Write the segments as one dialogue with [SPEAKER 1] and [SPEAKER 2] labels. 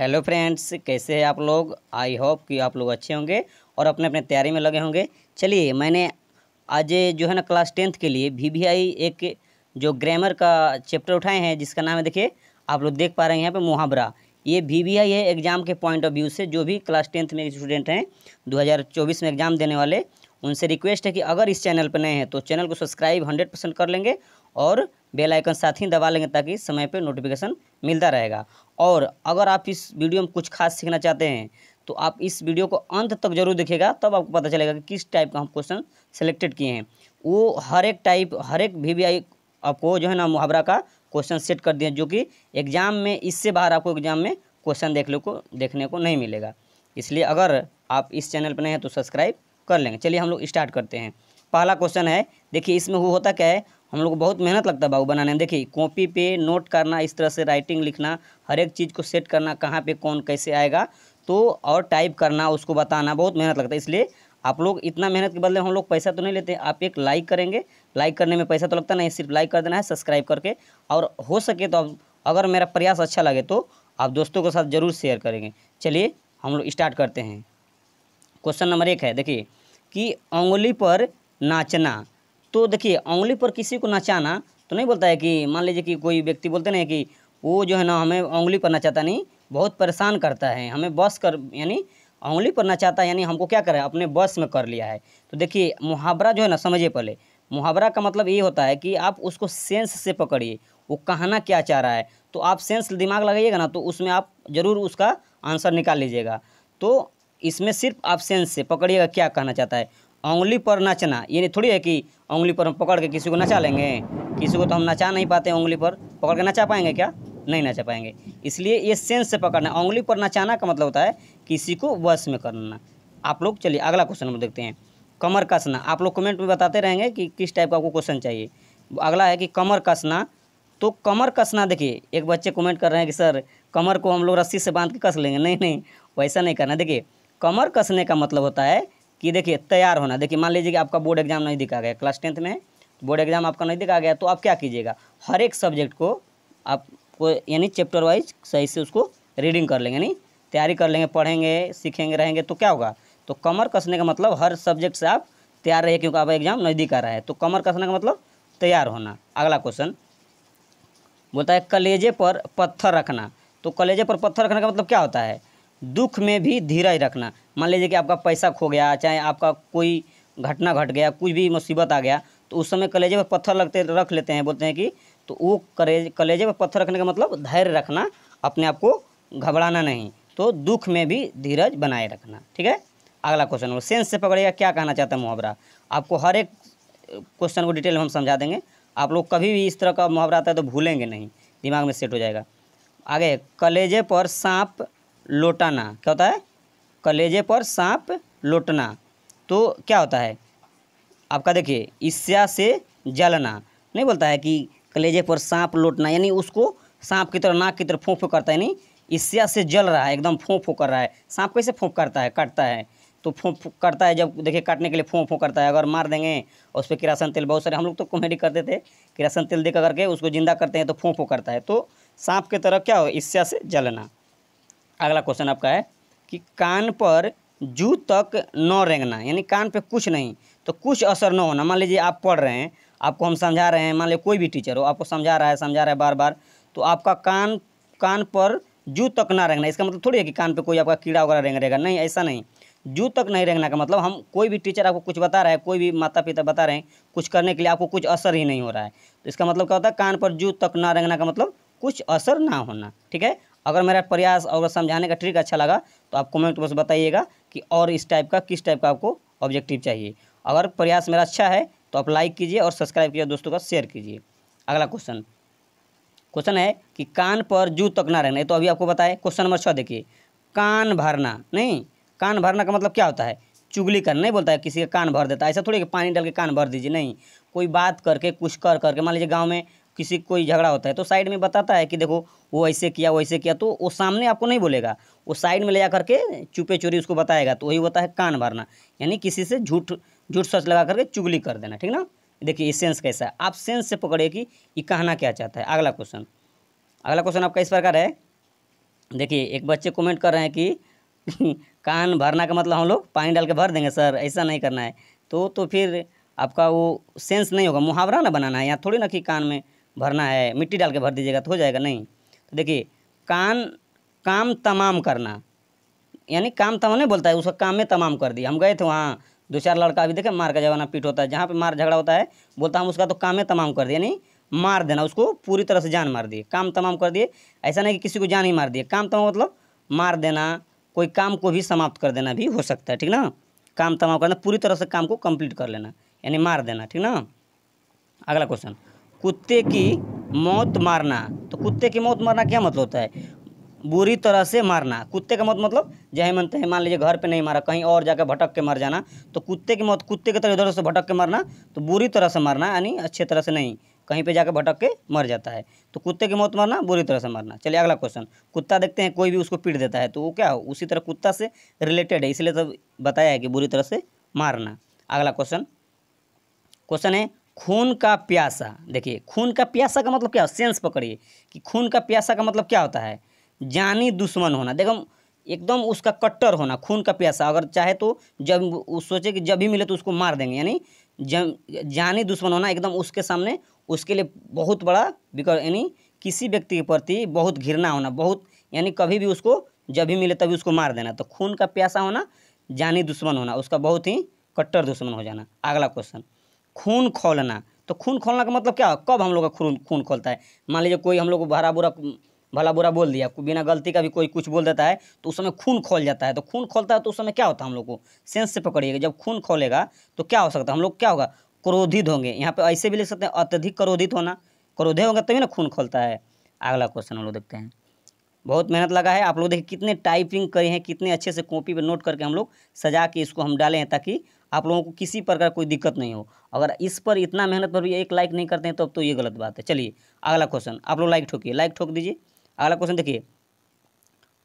[SPEAKER 1] Hello friends, कैसे हैं आप लोग। आई होप कि आप लोग अच्छे होंगे और अपने अपने तैयारी में लगे होंगे। चलिए, मैंने आज जो है ना क्लास 10th के लिए वीवीआई एक जो ग्रामर का चैप्टर उठाए हैं, जिसका नाम है, देखिए आप लोग देख पा रहे हैं यहाँ पे मुहावरा। ये वीवीआई है एग्ज़ाम के पॉइंट ऑफ व्यू से। जो भी क्लास 10th में स्टूडेंट हैं 2024 में एग्ज़ाम देने वाले, उनसे रिक्वेस्ट है कि अगर इस चैनल पर नए हैं तो चैनल को सब्सक्राइब 100% कर लेंगे और बेल आइकन साथ ही दबा लेंगे, ताकि समय पे नोटिफिकेशन मिलता रहेगा। और अगर आप इस वीडियो में कुछ खास सीखना चाहते हैं तो आप इस वीडियो को अंत तक जरूर देखिएगा, तब आपको पता चलेगा कि किस टाइप का हम क्वेश्चन सेलेक्टेड किए हैं। वो हर एक वीवीआई आपको जो है ना मुहावरा का क्वेश्चन सेट कर दिए, जो कि एग्जाम में इससे बाहर आपको एग्जाम में क्वेश्चन देखने को नहीं मिलेगा। इसलिए अगर आप इस चैनल पर नए हैं तो सब्सक्राइब कर लेंगे। चलिए हम लोग स्टार्ट करते हैं। पहला क्वेश्चन है, देखिए इसमें होता क्या है, हम लोग को बहुत मेहनत लगता है बाबू बनाने में। देखिए कॉपी पे नोट करना, इस तरह से राइटिंग लिखना, हर एक चीज़ को सेट करना, कहाँ पे कौन कैसे आएगा, तो और टाइप करना, उसको बताना, बहुत मेहनत लगता है। इसलिए आप लोग इतना मेहनत के बदले हम लोग पैसा तो नहीं लेते। आप एक लाइक करेंगे, लाइक करने में पैसा तो लगता नहीं, सिर्फ लाइक कर देना है सब्सक्राइब करके। और हो सके तो अगर मेरा प्रयास अच्छा लगे तो आप दोस्तों के साथ ज़रूर शेयर करेंगे। चलिए हम लोग स्टार्ट करते हैं। क्वेश्चन नंबर 1 है, देखिए कि उंगली पर नाचना। तो देखिए उंगली पर किसी को नचाना तो नहीं बोलता है कि मान लीजिए कि कोई व्यक्ति बोलते नहीं कि वो जो है ना हमें उंगली पर नचाता, नहीं, बहुत परेशान करता है, हमें बस कर, यानी उंगली पर नचाता, यानी हमको क्या करे, अपने बस में कर लिया है। तो देखिए मुहावरा जो है ना, समझिए पहले। मुहावरा का मतलब ये होता है कि आप उसको सेंस से पकड़िए, वो कहना क्या चाह रहा है। तो आप सेंस दिमाग लगाइएगा ना, तो उसमें आप ज़रूर उसका आंसर निकाल लीजिएगा। तो इसमें सिर्फ आप सेंस से पकड़िएगा क्या कहना चाहता है। उंगली पर नचना ये नहीं थोड़ी है कि उंगली पर हम पकड़ के किसी को नचा लेंगे। किसी को तो हम नचा नहीं पाते, उंगली पर पकड़ के नचा पाएंगे क्या? नहीं नचा पाएंगे। इसलिए ये सेंस से पकड़ना। उंगली पर नचाना का मतलब होता है किसी को वश में करना। आप लोग चलिए अगला क्वेश्चन हम देखते हैं। कमर कसना। आप लोग कमेंट में बताते रहेंगे कि किस टाइप का आपको क्वेश्चन चाहिए। अगला है कि कमर कसना। तो कमर कसना, देखिए एक बच्चे कमेंट कर रहे हैं कि सर कमर को हम लोग रस्सी से बांध के कस लेंगे। नहीं नहीं, वैसा नहीं करना। देखिए कमर कसने का मतलब होता है कि देखिए तैयार होना। देखिए मान लीजिए कि आपका बोर्ड एग्जाम नज़दीक आ गया, क्लास 10th में बोर्ड एग्जाम आपका नज़दीक आ गया, तो आप क्या कीजिएगा, हर एक सब्जेक्ट को आपको यानी चैप्टर वाइज सही से उसको रीडिंग कर लेंगे, यानी तैयारी कर लेंगे, पढ़ेंगे, सीखेंगे, रहेंगे, तो क्या होगा। तो कमर कसने का मतलब हर सब्जेक्ट से आप तैयार रहिए, क्योंकि आपका एग्जाम नज़दीक आ रहा है। तो कमर कसने का मतलब तैयार होना। अगला क्वेश्चन बोलता है कलेजे पर पत्थर रखना। तो कलेजे पर पत्थर रखने का मतलब क्या होता है, दुख में भी धीरज रखना। मान लीजिए कि आपका पैसा खो गया, चाहे आपका कोई घटना घट गया, कुछ भी मुसीबत आ गया, तो उस समय कलेजे पर पत्थर रख लेते हैं, बोलते हैं कि तो वो कलेजे पर पत्थर रखने का मतलब धैर्य रखना, अपने आप को घबराना नहीं, तो दुख में भी धीरज बनाए रखना। ठीक है। अगला क्वेश्चन सेंस से पकड़िएगा क्या कहना चाहता है मुहावरा। आपको हर एक क्वेश्चन को डिटेल में हम समझा देंगे। आप लोग कभी भी इस तरह का मुहावरा आता है तो भूलेंगे नहीं, दिमाग में सेट हो जाएगा। आगे, कलेजे पर सांप लोटाना। क्या होता है, कलेजे पर सांप लोटना। तो क्या होता है आपका, देखिए ईर्ष्या से जलना। नहीं बोलता है कि कलेजे पर सांप लोटना, यानी उसको सांप की तरह नाक की तरह फोंक फोंक करता है, नहीं, ईर्ष्या से जल रहा है, एकदम फोंक फोंक कर रहा है। सांप कैसे फोंक करता है, काटता है तो फोंक फोंक करता है, जब देखिए काटने के लिए फोंक फोंक करता है। अगर मार देंगे और उस पर किरासन तेल, बहुत सारे हम लोग तो कॉमेडी करते थे, किरासन तेल दे करके उसको जिंदा करते हैं तो फोंक फोंक करता है। तो सांप की तरह क्या हो, ईर्ष्या से जलना। अगला क्वेश्चन आपका है कि कान पर जू तक न रेंगना, यानी कान पे कुछ नहीं तो कुछ असर न होना। मान लीजिए आप पढ़ रहे हैं, आपको हम समझा रहे हैं, मान लीजिए कोई भी टीचर हो आपको समझा रहा है बार बार, तो आपका कान पर जू तक ना रेंगना। इसका मतलब थोड़ी है कि कान पे कोई आपका कीड़ा वगैरह रेंग रहेगा, नहीं, ऐसा नहीं। जू तक नहीं रेंगना का मतलब हम कोई भी टीचर आपको कुछ बता रहा है, कोई भी माता पिता बता रहे हैं कुछ करने के लिए, आपको कुछ असर ही नहीं हो रहा है, तो इसका मतलब क्या होता है, कान पर जू तक ना रेंगना का मतलब कुछ असर ना होना। ठीक है। अगर मेरा प्रयास और समझाने का ट्रिक अच्छा लगा तो आप कमेंट बॉक्स बताइएगा कि और इस टाइप का किस टाइप का आपको ऑब्जेक्टिव चाहिए। अगर प्रयास मेरा अच्छा है तो आप लाइक कीजिए और सब्सक्राइब कीजिए, दोस्तों का शेयर कीजिए। अगला क्वेश्चन है कि कान पर जू तक ना रहना। तो अभी आपको बताएं। क्वेश्चन नंबर 6 देखिए, कान भरना। नहीं, कान भरना का मतलब क्या होता है, चुगली करना। नहीं बोलता है किसी का कान भर देता है, ऐसा थोड़ी कि पानी डाल के कान भर दीजिए, नहीं। कोई बात करके कुछ करके, मान लीजिए गाँव में किसी कोई झगड़ा होता है तो साइड में बताता है कि देखो वो ऐसे किया वो ऐसे किया, तो वो सामने आपको नहीं बोलेगा, वो साइड में ले जा करके चुपे चोरी उसको बताएगा, तो वही होता है कान भरना, यानी किसी से झूठ सच लगा करके चुगली कर देना। ठीक ना। देखिए ये सेंस कैसा है, आप सेंस से पकड़िए कि ये कहना क्या चाहता है। अगला क्वेश्चन आपका इस प्रकार है देखिए एक बच्चे कमेंट कर रहे हैं कि कान भरना का मतलब हम लोग पानी डाल के भर देंगे सर, ऐसा नहीं करना है। तो फिर आपका वो सेंस नहीं होगा, मुहावरा ना बनाना है यहाँ, थोड़ी ना कि कान में भरना है, मिट्टी डाल के भर दीजिएगा तो हो जाएगा, नहीं। तो देखिए कान, काम तमाम करना, यानी काम तमाम नहीं बोलता है, उसका काम में तमाम कर दिया। हम गए थे वहाँ, दो चार लड़का अभी देखे मार का जमाना पीट होता है, जहाँ पे मार झगड़ा होता है बोलता हम उसका तो काम में तमाम कर दिया, यानी मार देना, उसको पूरी तरह से जान मार दिए, काम तमाम कर दिए। ऐसा नहीं कि किसी को जान ही मार दिए, काम तमाम मतलब मार देना, कोई काम को भी समाप्त कर देना भी हो सकता है, ठीक ना। काम तमाम करना, पूरी तरह से काम को कंप्लीट कर लेना, यानी मार देना, ठीक ना। अगला क्वेश्चन, कुत्ते की मौत मारना। तो कुत्ते की मौत मारना क्या मतलब होता है? बुरी तरह से मारना। कुत्ते का मौत मतलब जय मनते हैं, मान लीजिए घर पे नहीं मारा, कहीं और जाकर भटक के मर जाना, तो कुत्ते की मौत, कुत्ते की तरह इधर से भटक के मरना, तो बुरी तरह से मारना, यानी अच्छे तरह से नहीं, कहीं पे जाकर भटक के मर जाता है, तो कुत्ते की मौत मारना, बुरी तरह से मारना। चलिए अगला क्वेश्चन, कुत्ता देखते हैं कोई भी उसको पीट देता है तो वो क्या हो, उसी तरह कुत्ता से रिलेटेड है, इसलिए तो बताया है कि बुरी तरह से मारना। अगला क्वेश्चन, क्वेश्चन है खून का प्यासा। देखिए खून का प्यासा का मतलब क्या, सेंस पकड़िए कि खून का प्यासा का मतलब क्या होता है? जानी दुश्मन होना, देखो एकदम उसका कट्टर होना, खून का प्यासा। अगर चाहे तो जब वो सोचे कि जब भी मिले तो उसको मार देंगे, यानी जब जानी दुश्मन होना, एकदम उसके सामने उसके लिए बहुत बड़ा यानी किसी व्यक्ति के प्रति बहुत घृणा होना, बहुत, यानी कभी भी उसको जब भी मिले तभी उसको मार देना। तो खून का प्यासा होना, जानी दुश्मन होना, उसका बहुत ही कट्टर दुश्मन हो जाना। अगला क्वेश्चन, खून खौलना। तो खून खौलना का मतलब क्या, कब हम लोग का खून खून खोलता है? मान लीजिए कोई हम लोग को भला बुरा बोल दिया, बिना गलती का भी कोई कुछ बोल देता है तो उस समय खून खोल जाता है। तो खून खोलता है तो उस समय क्या होता है, हम लोग को सेंस से पकड़िएगा, जब खून खोलेगा तो क्या हो सकता है, हम लोग क्या होगा, क्रोधित होंगे। यहाँ पे ऐसे भी लिख सकते हैं अत्यधिक क्रोधित होना, क्रोधे होगा तभी ना खून खोलता है। अगला क्वेश्चन हम लोग देखते हैं, बहुत मेहनत लगा है आप लोग, देखिए कितने टाइपिंग करे हैं, कितने अच्छे से कॉपी पे नोट करके हम लोग सजा के इसको हम डाले हैं, ताकि आप लोगों को किसी प्रकार कोई दिक्कत नहीं हो। अगर इस पर इतना मेहनत पर भी एक लाइक नहीं करते हैं तो अब तो ये गलत बात है। चलिए अगला क्वेश्चन, आप लोग लाइक ठोकिए, लाइक ठोक दीजिए। अगला क्वेश्चन देखिए,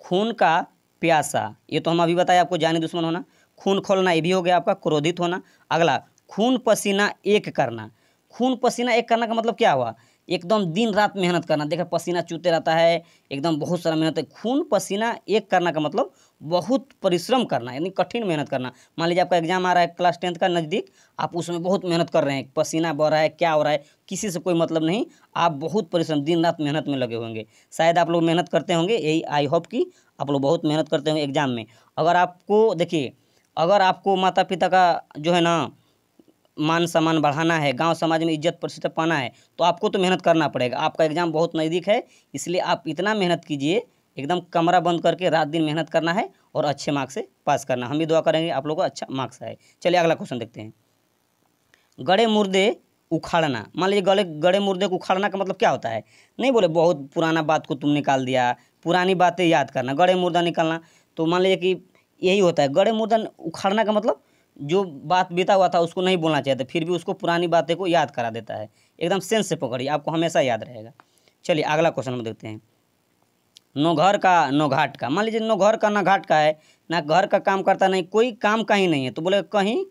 [SPEAKER 1] खून का प्यासा, ये तो हम अभी बताया आपको, जानी दुश्मन होना। खून खोलना ये भी हो गया आपका, क्रोधित होना। अगला, खून पसीना एक करना। खून पसीना एक करना का मतलब क्या हुआ, एकदम दिन रात मेहनत करना, देखा पसीना चूते रहता है, एकदम बहुत सारा मेहनत है। खून पसीना एक करना का मतलब बहुत परिश्रम करना, यानी कठिन मेहनत करना। मान लीजिए आपका एग्जाम आ रहा है क्लास 10th का नज़दीक, आप उसमें बहुत मेहनत कर रहे हैं, पसीना बह रहा है, क्या हो रहा है, किसी से कोई मतलब नहीं, आप बहुत परिश्रम दिन रात मेहनत में लगे होंगे। शायद आप लोग मेहनत करते होंगे, यही आई होप कि आप लोग बहुत मेहनत करते होंगे एग्जाम में। अगर आपको देखिए, अगर आपको माता पिता का जो है ना मान सम्मान बढ़ाना है, गांव समाज में इज्जत प्रतिष्ठा पाना है, तो आपको तो मेहनत करना पड़ेगा। आपका एग्ज़ाम बहुत नज़दीक है, इसलिए आप इतना मेहनत कीजिए, एकदम कमरा बंद करके रात दिन मेहनत करना है और अच्छे मार्क्स से पास करना। हम भी दुआ करेंगे आप लोगों को अच्छा मार्क्स आए। चलिए अगला क्वेश्चन देखते हैं, गड़े मुर्दे उखाड़ना। मान लीजिए गड़े गड़े मुर्दे को उखाड़ना का मतलब क्या होता है? नहीं बोले बहुत पुराना बात को तुम निकाल दिया, पुरानी बातें याद करना, गड़े मुर्दा निकालना। तो मान लीजिए कि यही होता है, गड़े मुर्दा उखाड़ना का मतलब जो बात बीता हुआ था उसको नहीं बोलना चाहिए था, फिर भी उसको पुरानी बातें को याद करा देता है। एकदम सेंस से पकड़िए, आपको हमेशा याद रहेगा। चलिए अगला क्वेश्चन हम देखते हैं, नो घर का नो घाट का। मान लीजिए नो घर का ना घाट का है, ना घर का काम करता, नहीं कोई काम का ही नहीं है, तो बोले कहीं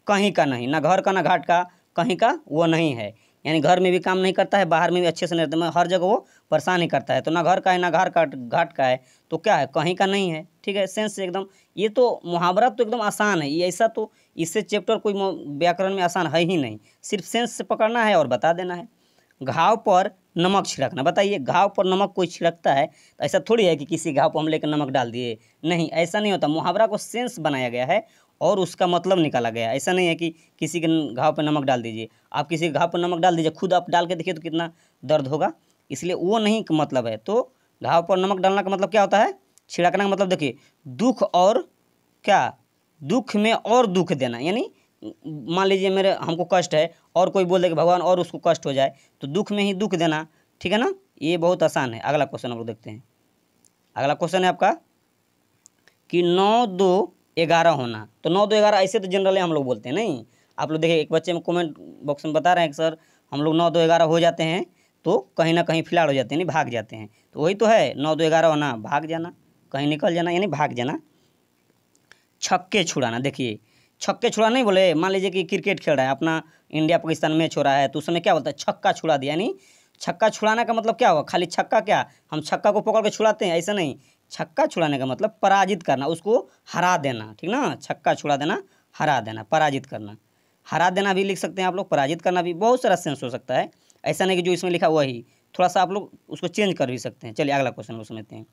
[SPEAKER 1] कहीं का नहीं, ना घर का ना घाट का, कहीं का वो नहीं है, यानी घर में भी काम नहीं करता है, बाहर में भी अच्छे से नहीं रहता, हर जगह वो परेशान ही करता है। तो ना घर का है ना घाट का है, तो क्या है, कहीं का नहीं है। ठीक है, सेंस से एकदम, ये तो मुहावरा तो एकदम आसान है, ये ऐसा तो इससे चैप्टर कोई व्याकरण में आसान है ही नहीं, सिर्फ सेंस से पकड़ना है और बता देना है। घाव पर नमक छिड़कना, बताइए घाव पर नमक कोई छिड़कता है? तो ऐसा थोड़ी है कि किसी घाव पर हम लेकर नमक डाल दिए, नहीं ऐसा नहीं होता। मुहावरा को सेंस बनाया गया है और उसका मतलब निकाला गया है। ऐसा नहीं है कि किसी के घाव पर नमक डाल दीजिए, आप किसी के घाव पर नमक डाल दीजिए, खुद आप डाल के देखिए तो कितना दर्द होगा, इसलिए वो नहीं मतलब है। तो घाव पर नमक डालना का मतलब क्या होता है, छिड़कना का मतलब देखिए दुख और क्या, दुख में और दुख देना, यानी मान लीजिए मेरे हमको कष्ट है और कोई बोल दे कि भगवान और उसको कष्ट हो जाए, तो दुख में ही दुख देना। ठीक है ना, ये बहुत आसान है। अगला क्वेश्चन हम लोग देखते हैं, अगला क्वेश्चन है आपका कि 9-2-11 होना। तो 9-2-11 ऐसे तो जनरली हम लोग बोलते हैं, नहीं आप लोग देखिए, एक बच्चे में कमेंट बॉक्स में बता रहे हैं कि सर हम लोग 9-2-11 हो जाते हैं तो कहीं ना कहीं फिलाड़ हो जाते हैं, यानी भाग जाते हैं। तो वही तो है 9-2-11 होना, भाग जाना, कहीं निकल जाना, यानी भाग जाना। छक्के छुड़ाना, देखिए छक्के छुड़ाना नहीं बोले, मान लीजिए कि क्रिकेट खेल रहा है अपना, इंडिया पाकिस्तान मैच हो रहा है, तो उस समय क्या बोलता है, छक्का छुड़ा दिया। यानी छक्का छुड़ाना का मतलब क्या होगा, खाली छक्का क्या, हम छक्का को पकड़ के छुड़ाते हैं, ऐसा नहीं, छक्का छुड़ाने का मतलब पराजित करना, उसको हरा देना, ठीक ना। छक्का छुड़ा देना, हरा देना, पराजित करना। हरा देना भी लिख सकते हैं आप लोग, पराजित करना भी, बहुत सारा सेंस हो सकता है। ऐसा नहीं कि जो इसमें लिखा वही, थोड़ा सा आप लोग उसको चेंज कर भी सकते हैं। चलिए अगला क्वेश्चन को समझते हैं।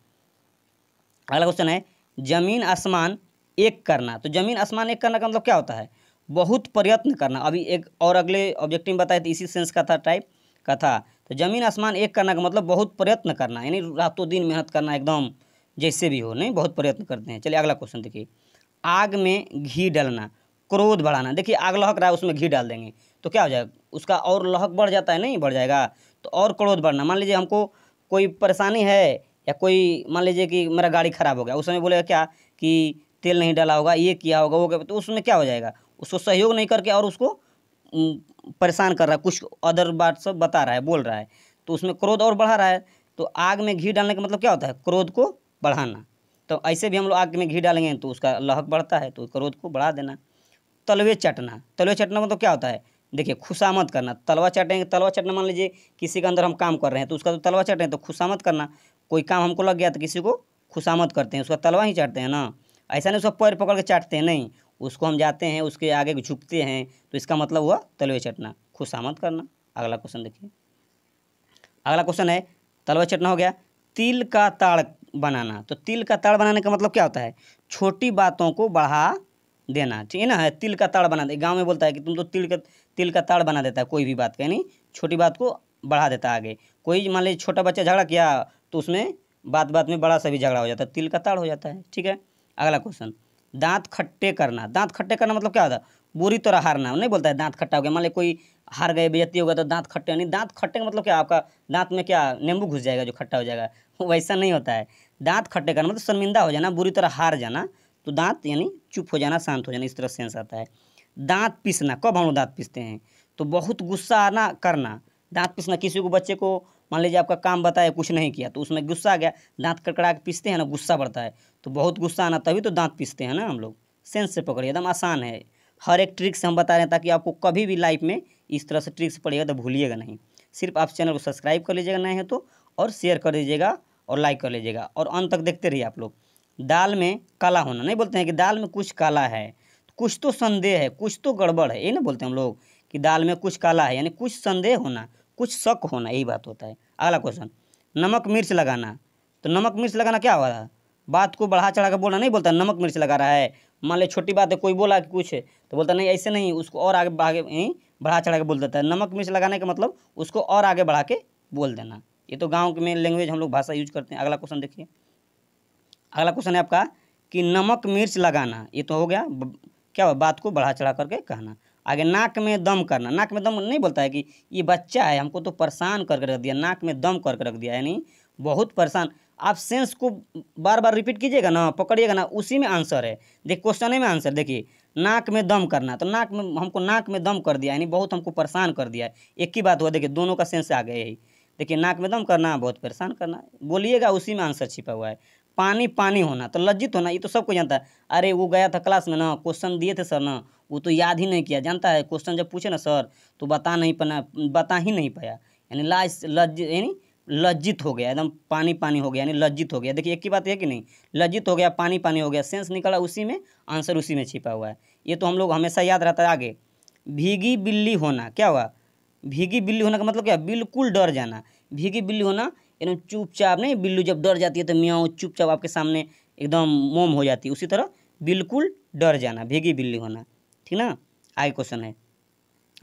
[SPEAKER 1] अगला क्वेश्चन है जमीन आसमान एक करना। तो जमीन आसमान एक करना का मतलब क्या होता है? बहुत प्रयत्न करना। अभी एक और अगले ऑब्जेक्टिव में बताए थे, इसी सेंस का था, टाइप का था। तो जमीन आसमान एक करना का मतलब बहुत प्रयत्न करना, यानी रातों दिन मेहनत करना, एकदम जैसे भी हो, नहीं, बहुत प्रयत्न करते हैं। चलिए अगला क्वेश्चन देखिए। आग में घी डालना, क्रोध बढ़ाना। देखिए आग लहक रहा है, उसमें घी डाल देंगे तो क्या हो जाएगा? उसका और लहक बढ़ जाता है, नहीं बढ़ जाएगा? तो और क्रोध बढ़ना। मान लीजिए हमको कोई परेशानी है, या कोई मान लीजिए कि मेरा गाड़ी खराब हो गया, उस समय बोलेगा क्या कि तेल नहीं डाला होगा, ये किया होगा, वो क्या, तो उसमें क्या हो जाएगा? उसको सहयोग नहीं करके और उसको परेशान कर रहा है, कुछ अदर बात सब बता रहा है, बोल रहा है, तो उसमें क्रोध और बढ़ा रहा है। तो आग में घी डालने का मतलब क्या होता है? क्रोध को बढ़ाना। तो ऐसे भी हम लोग आग में घी डालेंगे तो उसका लहक बढ़ता है, तो क्रोध को बढ़ा देना। तलवे चटना, तलवे चटना मतलब क्या होता है? देखिए खुशामद करना। तलवा चाटेंगे, तलवा चटना, मान लीजिए किसी के अंदर हम काम कर रहे हैं तो उसका तो तलवा चाटें, तो खुशामद करना। कोई काम हमको लग गया तो किसी को खुशामद करते हैं, उसका तलवा ही चाटते हैं ना। ऐसा नहीं उसका पैर पकड़ के चाटते हैं, नहीं, उसको हम जाते हैं, उसके आगे झुकते हैं, तो इसका मतलब हुआ तलवे चटना, खुशामद करना। अगला क्वेश्चन देखिए। अगला क्वेश्चन है, तलवा चटना हो गया। तिल का ताड़ बनाना। तो तिल का ताड़ बनाने का मतलब क्या होता है? छोटी बातों को बढ़ा देना, ठीक है ना। है तिल का ताड़ बना दे, गांव में बोलता है कि तुम तो तिल का ताड़ बना देता है कोई भी बात का, यानी छोटी बात को बढ़ा देता है आगे। कोई मान लीजिए छोटा बच्चा झगड़ा किया तो उसमें बात बात में बड़ा सा भी झगड़ा हो जाता है, तिल का ताड़ हो जाता है, ठीक है। अगला क्वेश्चन, दांत खट्टे करना। दांत खट्टे करना मतलब क्या होता है? बुरी तरह हारना। नहीं बोलता है दांत खट्टा हो गया, मान लीजिए कोई हार गए, बेइज्जती हो गया, तो दांत खट्टे, नहीं, दांत खट्टे का मतलब क्या? आपका दांत में क्या नींबू घुस जाएगा जो खट्टा हो जाएगा? वैसा नहीं होता है। दांत खट्टे करना मतलब शर्मिंदा हो जाना, बुरी तरह हार जाना। तो दांत यानी चुप हो जाना, शांत हो जाना, इस तरह सेंस आता है। दांत पीसना, कब हम लोग दांत पीसते हैं? तो बहुत गुस्सा आना करना। दांत पीसना, किसी को बच्चे को मान लीजिए आपका काम बताया, कुछ नहीं किया, तो उसमें गुस्सा आ गया, दांत कड़कड़ा के पीसते हैं ना, गुस्सा बढ़ता है, तो बहुत गुस्सा आना, तभी तो दांत पीसते हैं ना हम लोग। सेंस से पकड़िए, एकदम आसान है। हर एक ट्रिक से हम बता रहे हैं ताकि आपको कभी भी लाइफ में इस तरह से ट्रिक्स पड़ेगा तो भूलिएगा नहीं। सिर्फ आप चैनल को सब्सक्राइब कर लीजिएगा नए हैं तो, और शेयर कर दीजिएगा और लाइक कर लीजिएगा, और अंत तक देखते रहिए आप लोग। दाल में काला होना, नहीं बोलते हैं कि दाल में कुछ काला है, कुछ तो संदेह है, कुछ तो गड़बड़ है, ये ना बोलते हैं हम लोग कि दाल में कुछ काला है, यानी कुछ संदेह होना, कुछ शक होना, यही बात होता है। अगला क्वेश्चन, नमक मिर्च लगाना। तो नमक मिर्च लगाना क्या हुआ था? बात को बढ़ा चढ़ा कर बोलना, नहीं बोलता नमक मिर्च लगा रहा है। मान ली छोटी बात है, कोई बोला कि कुछ है, तो बोलता नहीं ऐसे नहीं, उसको और आगे आगे बढ़ा चढ़ा के बोल देता है। नमक मिर्च लगाने का मतलब उसको और आगे बढ़ा के बोल देना। ये तो गाँव में लैंग्वेज हम लोग भाषा यूज करते हैं। अगला क्वेश्चन देखिए। अगला क्वेश्चन है आपका कि नमक मिर्च लगाना, ये तो हो गया क्या हुआ? बात को बढ़ा चढ़ा करके कहना। आगे नाक में दम करना। नाक में दम नहीं बोलता है कि ये बच्चा है, हमको तो परेशान करके रख दिया, नाक में दम करके रख दिया, यानी बहुत परेशान। आप सेंस को बार बार रिपीट कीजिएगा ना, पकड़िएगा ना, उसी में आंसर है। देखिए क्वेश्चन में आंसर देखिए, नाक में दम करना, तो नाक में हमको नाक में दम कर दिया, यानी बहुत हमको परेशान कर दिया है। एक ही बात हुआ, देखिए दोनों का सेंस आ गया यही। देखिए नाक में दम करना, बहुत परेशान करना, बोलिएगा, उसी में आंसर छिपा हुआ है। पानी पानी होना, तो लज्जित होना, ये तो सबको जानता है। अरे वो गया था क्लास में ना, क्वेश्चन दिए थे सर ना, वो तो याद ही नहीं किया, जानता है क्वेश्चन जब पूछे ना सर तो बता ही नहीं पाया, यानी यानी लज्जित हो गया, एकदम पानी पानी हो गया, यानी लज्जित हो गया। देखिए एक ही बात है कि नहीं, लज्जित हो गया, पानी पानी हो गया, सेंस निकला उसी में, आंसर उसी में छिपा हुआ है। ये तो हम लोग हमेशा याद रहता है। आगे भीगी बिल्ली होना, क्या हुआ? भीगी बिल्ली होना का मतलब क्या? बिल्कुल डर जाना। भीगी बिल्ली होना एकदम चुपचाप, नहीं, बिल्ली जब डर जाती है तो म्याऊं चुपचाप आपके सामने एकदम मोम हो जाती है, उसी तरह बिल्कुल डर जाना, भीगी बिल्ली होना, ठीक ना। आगे क्वेश्चन है,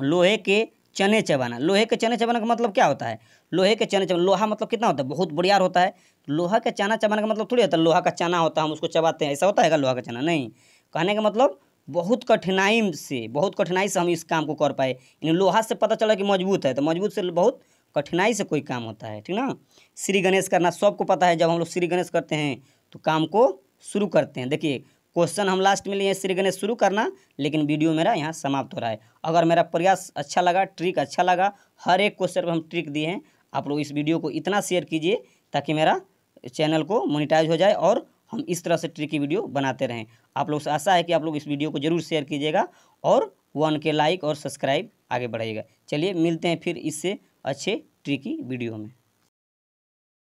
[SPEAKER 1] लोहे के चने चबाना। लोहे के चने चबाना का मतलब क्या होता है? लोहे के चने चबाना, लोहा मतलब कितना होता है? बहुत बढ़िया होता है। लोहा का चना चबाने का मतलब थोड़ी होता है लोहा का चना होता है हम उसको चबाते हैं, ऐसा होता है क्या लोहा का चना? नहीं। कहने का मतलब बहुत कठिनाई से हम इस काम को कर पाए, यानी लोहा से पता चला कि मजबूत है, तो मजबूत से बहुत कठिनाई से कोई काम होता है, ठीक ना। श्री गणेश करना, सबको पता है, जब हम लोग श्री गणेश करते हैं तो काम को शुरू करते हैं। देखिए क्वेश्चन हम लास्ट में लिए श्री गणेश शुरू करना, लेकिन वीडियो मेरा यहाँ समाप्त हो रहा है। अगर मेरा प्रयास अच्छा लगा, ट्रिक अच्छा लगा, हर एक क्वेश्चन पर हम ट्रिक दिए हैं, आप लोग इस वीडियो को इतना शेयर कीजिए ताकि मेरा चैनल को मोनेटाइज हो जाए और हम इस तरह से ट्रिकी वीडियो बनाते रहें। आप लोग से आशा है कि आप लोग इस वीडियो को जरूर शेयर कीजिएगा और 1 के लाइक और सब्सक्राइब आगे बढ़ाइएगा। चलिए मिलते हैं फिर इससे अच्छे ट्रिकी वीडियो में।